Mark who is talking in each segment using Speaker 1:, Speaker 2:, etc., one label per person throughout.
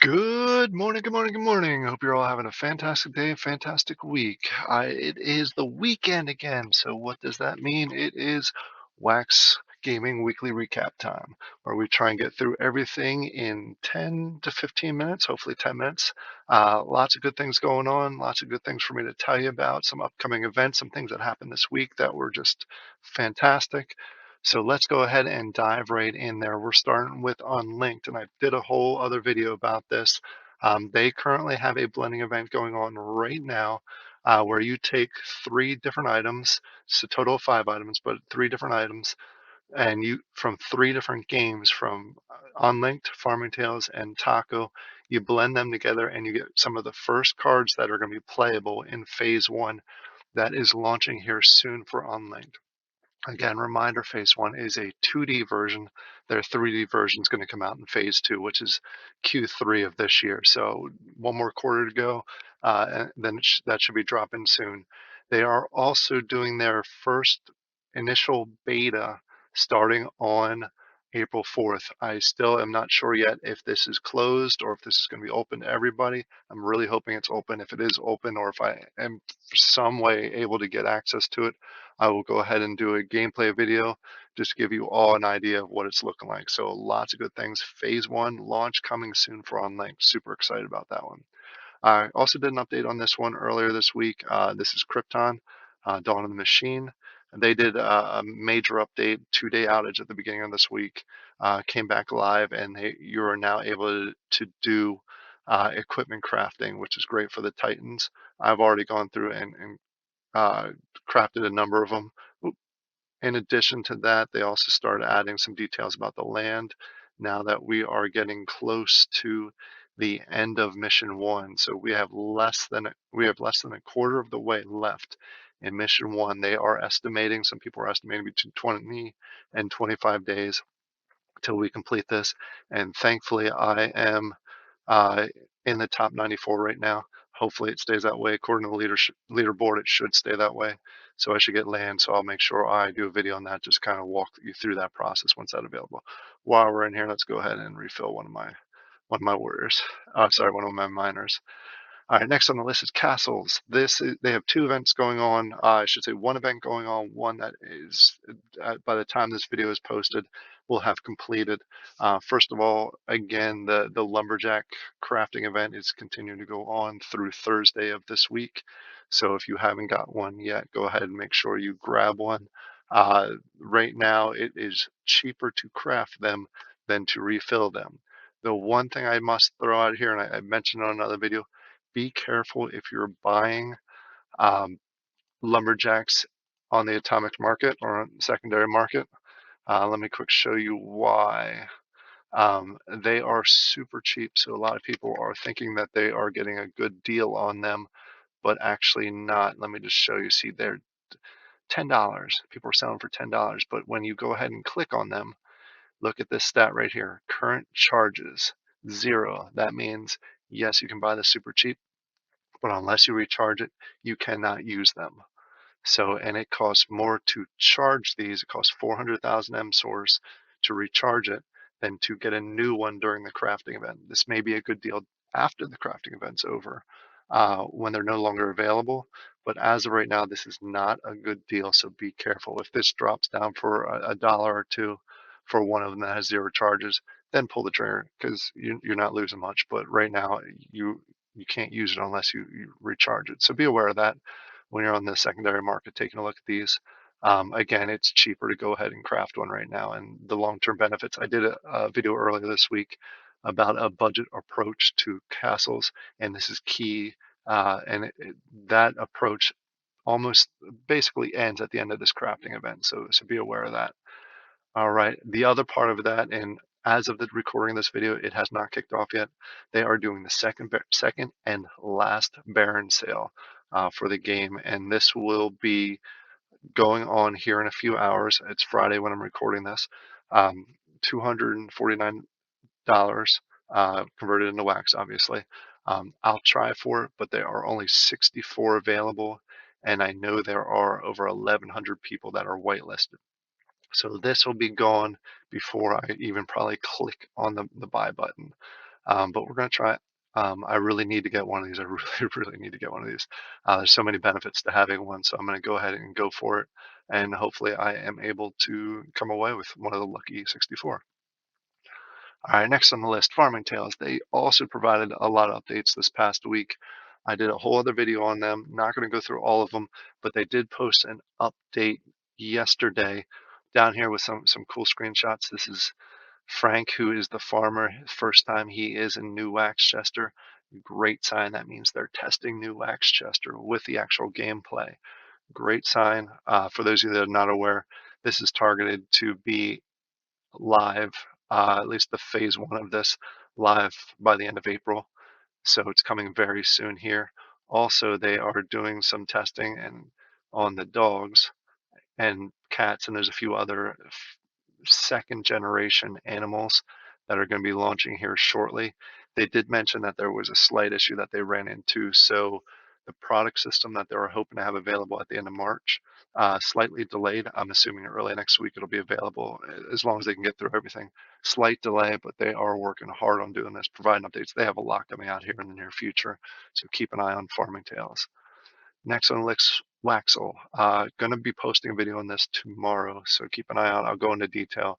Speaker 1: Good morning, good morning, good morning. Hope you're all having a fantastic day, fantastic week. It is the weekend again, so what does that mean? It is Wax Gaming Weekly Recap time, where we try and get through everything in 10 to 15 minutes, hopefully 10 minutes. Lots of good things going on, lots of good things for me to tell you about, some upcoming events, some things that happened this week that were just fantastic. So let's go ahead and dive right in there. We're starting with Unlinked, and I did a whole other video about this. They currently have a blending event going on right now where you take three different items. It's a total of five items, but three different items, and you from three different games from Unlinked, Farming Tales, and Taco. You blend them together, and you get some of the first cards that are going to be playable in Phase 1 that is launching here soon for Unlinked. Again, reminder, phase one is a 2D version. Their 3D version is going to come out in phase two, which is Q3 of this year. So one more quarter to go, and then that should be dropping soon. They are also doing their first initial beta starting on April 4th. I still am not sure yet if this is closed or if this is going to be open to everybody. I'm really hoping it's open. If it is open, or if I am for some way able to get access to it, I will go ahead and do a gameplay video just to give you all an idea of what it's looking like. So lots of good things. Phase one launch coming soon for Unlinked. Super excited about that one. I also did an update on this one earlier this week. This is Krypton, Dawn of the Machine. They did a major update, 2-day outage at the beginning of this week, came back live, and you are now able to do equipment crafting, which is great for the Titans. I've already gone through and uh, crafted a number of them. In addition to that, they also started adding some details about the land now that we are getting close to the end of mission one. So we have less than a quarter of the way left in mission one. They are estimating, some people are estimating between 20 and 25 days till we complete this. And thankfully, I am uh, in the top 94 right now. Hopefully, it stays that way. According to the leaderboard, it should stay that way. So I should get land. So I'll make sure I do a video on that. Just kind of walk you through that process once that's available. While we're in here, let's go ahead and refill one of my warriors. Sorry, one of my miners. All right, next on the list is castles. They have two events going on. I should say one event going on, one that is by the time this video is posted, will have completed. First of all, again, the lumberjack crafting event is continuing to go on through Thursday of this week. So if you haven't got one yet, go ahead and make sure you grab one. Right now, it is cheaper to craft them than to refill them. The one thing I must throw out here, and I mentioned on another video, be careful if you're buying um, lumberjacks on the atomic market or on the secondary market. Let me quick show you why. They are super cheap, so a lot of people are thinking that they are getting a good deal on them, but actually not. Let me just show you. See, they're $10. People are selling for $10, but when you go ahead and click on them, look at this stat right here. Current charges, 0. That means, yes, you can buy this super cheap, but unless you recharge it, you cannot use them. So, and it costs more to charge these. It costs 400,000 M source to recharge it than to get a new one during the crafting event. This may be a good deal after the crafting event's over, when they're no longer available. But as of right now, this is not a good deal. So be careful. If this drops down for a dollar or two for one of them that has 0 charges, then pull the trigger because you're not losing much. But right now, you can't use it unless you recharge it. So be aware of that when you're on the secondary market taking a look at these. Again, it's cheaper to go ahead and craft one right now. And the long-term benefits, I did a video earlier this week about a budget approach to castles, and this is key. That approach almost basically ends at the end of this crafting event. So be aware of that. All right. The other part of that, and as of the recording of this video, it has not kicked off yet. They are doing the second and last Baron sale for the game, and this will be going on here in a few hours. It's Friday when I'm recording this. $249 converted into wax, obviously. I'll try for it, but there are only 64 available, and I know there are over 1,100 people that are whitelisted. So this will be gone before I even probably click on the buy button. but we're going to try it. I really need to get one of these. I really, really need to get one of these. There's so many benefits to having one, so I'm going to go ahead and go for it. And hopefully, I am able to come away with one of the lucky 64. All right, next on the list, Farming Tales. They also provided a lot of updates this past week. I did a whole other video on them. Not going to go through all of them, but they did post an update yesterday down here with some cool screenshots. This is Frank, who is the farmer. His first time he is in New Waxchester. Great sign. That means they're testing New Waxchester with the actual gameplay. Great sign. For those of you that are not aware, this is targeted to be live, at least the phase one of this, live by the end of April. So it's coming very soon here. Also, they are doing some testing and on the dogs and cats, and there's a few other second generation animals that are going to be launching here shortly. They did mention that there was a slight issue that they ran into. So the product system that they were hoping to have available at the end of March, slightly delayed. I'm assuming early next week it'll be available as long as they can get through everything. Slight delay, but they are working hard on doing this, providing updates. They have a lot coming out here in the near future. So keep an eye on Farming Tales. Next on the list, Waxel. Going to be posting a video on this tomorrow, so keep an eye out. I'll go into detail.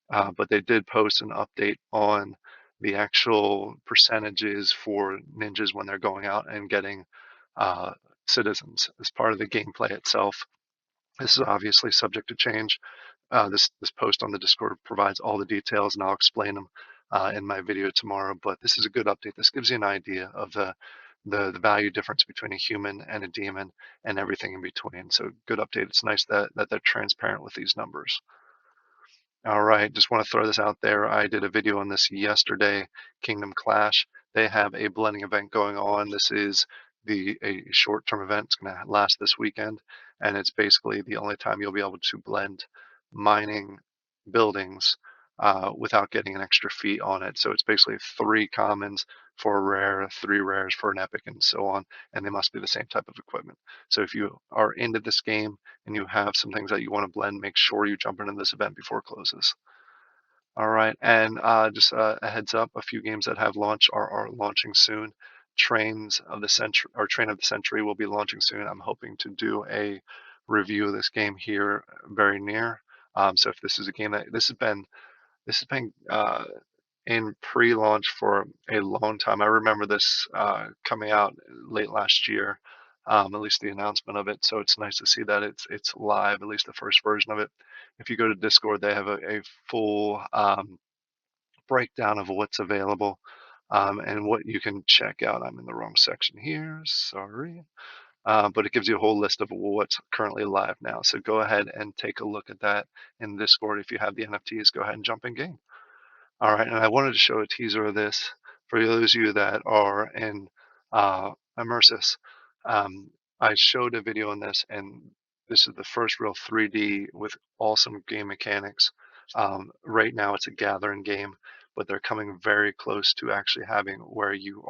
Speaker 1: But they did post an update on the actual percentages for ninjas when they're going out and getting uh, citizens as part of the gameplay itself. This is obviously subject to change. This post on the Discord provides all the details, and I'll explain them in my video tomorrow. But this is a good update. This gives you an idea of the value difference between a human and a demon and everything in between. So good update. It's nice that they're transparent with these numbers. All right, just want to throw this out there. I did a video on this yesterday, Kingdom Clash. They have a blending event going on. This is a short-term event. It's going to last this weekend, and it's basically the only time you'll be able to blend mining buildings without getting an extra fee on it. So it's basically 3 commons for a rare, 3 rares for an epic, and so on, and they must be the same type of equipment. So if you are into this game, and you have some things that you want to blend, make sure you jump into this event before it closes. All right, and just a heads up, a few games that have launched are launching soon. Trains of the Century or Train of the Century will be launching soon. I'm hoping to do a review of this game here very near. So if this is a game that this has been in pre-launch for a long time. I remember this coming out late last year, at least the announcement of it. So it's nice to see that it's live, at least the first version of it. If you go to Discord, they have a full breakdown of what's available and what you can check out. I'm in the wrong section here, sorry. But it gives you a whole list of what's currently live now. So go ahead and take a look at that in Discord. If you have the NFTs, go ahead and jump in game. All right, and I wanted to show a teaser of this for those of you that are in Immersys. Um, I showed a video on this, and this is the first real 3D with awesome game mechanics. Right now, it's a gathering game, but they're coming very close to actually having where you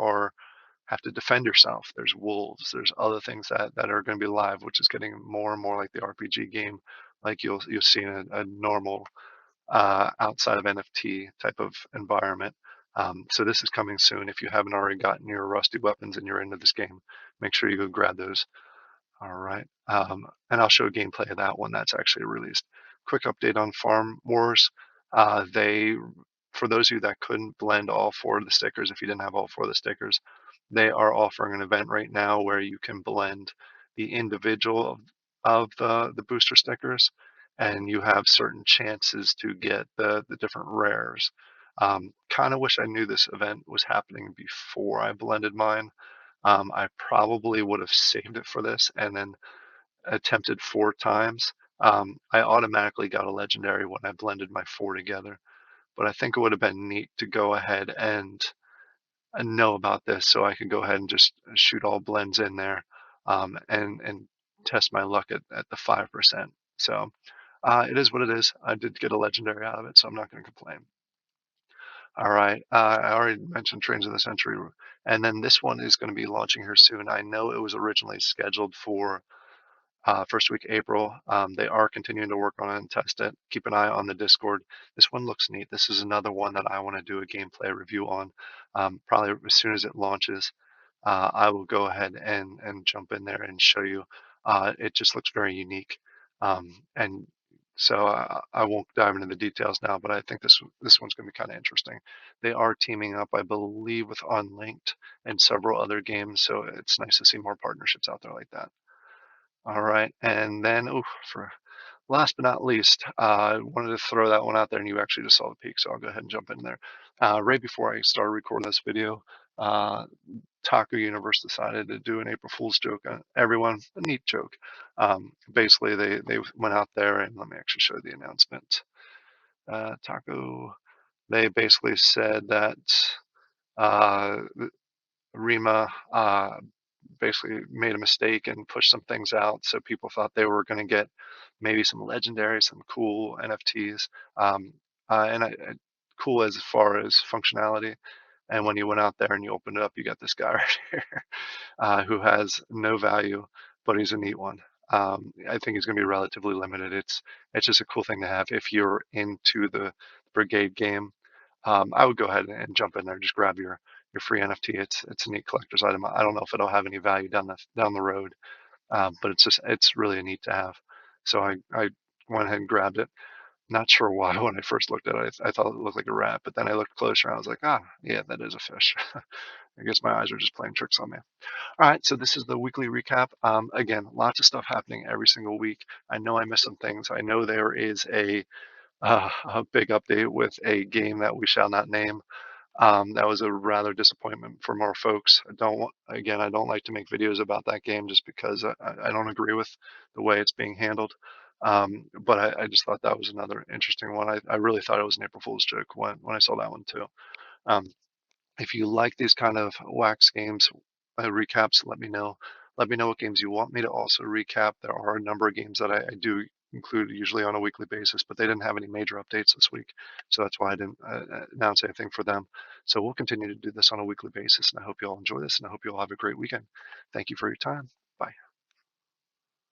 Speaker 1: have to defend yourself. There's wolves. There's other things that are going to be live, which is getting more and more like the RPG game, like you'll see in a normal outside of NFT type of environment. So this is coming soon. If you haven't already gotten your rusty weapons and you're into this game, make sure you go grab those. All right. And I'll show gameplay of that one that's actually released. Quick update on Farm Wars. For those of you that couldn't blend all 4 of the stickers, if you didn't have all 4 of the stickers, they are offering an event right now where you can blend the individual of the booster stickers, and you have certain chances to get the different rares. Kind of wish I knew this event was happening before I blended mine. I probably would have saved it for this and then attempted 4 times. I automatically got a legendary when I blended my 4 together, but I think it would have been neat to go ahead and know about this so I could go ahead and just shoot all blends in there and test my luck at the 5%. So it is what it is. I did get a legendary out of it, so I'm not going to complain. All right. I already mentioned Trains of the Century, and then this one is going to be launching here soon. I know it was originally scheduled for first week April. They are continuing to work on it and test it. Keep an eye on the Discord. This one looks neat. This is another one that I want to do a gameplay review on. Probably as soon as it launches, I will go ahead and jump in there and show you. It just looks very unique, and so I won't dive into the details now, but I think this one's going to be kind of interesting. They are teaming up, I believe, with Unlinked and several other games, so it's nice to see more partnerships out there like that. All right, and then for last but not least, I wanted to throw that one out there, and you actually just saw the peak, so I'll go ahead and jump in there. Right before I started recording this video, uh, Taco Universe decided to do an April Fool's joke on everyone. A neat joke. Basically, they went out there, and let me actually show the announcement. Taco, they basically said that uh, Rima basically made a mistake and pushed some things out, so people thought they were going to get maybe some legendary, some cool NFTs, cool as far as functionality. And when you went out there and you opened it up, you got this guy right here who has no value, but he's a neat one. I think he's going to be relatively limited. It's just a cool thing to have if you're into the Brigade game. I would go ahead and jump in there, just grab your free NFT. It's a neat collector's item. I don't know if it'll have any value down the road, but it's really neat to have. So I went ahead and grabbed it. Not sure why when I first looked at it, I thought it looked like a rat, but then I looked closer and I was like, yeah, that is a fish. I guess my eyes are just playing tricks on me. All right, so this is the weekly recap. Again, lots of stuff happening every single week. I know I missed some things. I know there is a big update with a game that we shall not name. That was a rather disappointment for more folks. I don't like to make videos about that game just because I don't agree with the way it's being handled. But I just thought that was another interesting one. I really thought it was an April Fool's joke when I saw that one too. Um, if you like these kind of wax games recaps, let me know. Let me know what games you want me to also recap. There are a number of games that I do include usually on a weekly basis, but they didn't have any major updates this week, so that's why I didn't announce anything for them. So we'll continue to do this on a weekly basis, and I hope you all enjoy this, and I hope you all have a great weekend. Thank you for your time. Bye.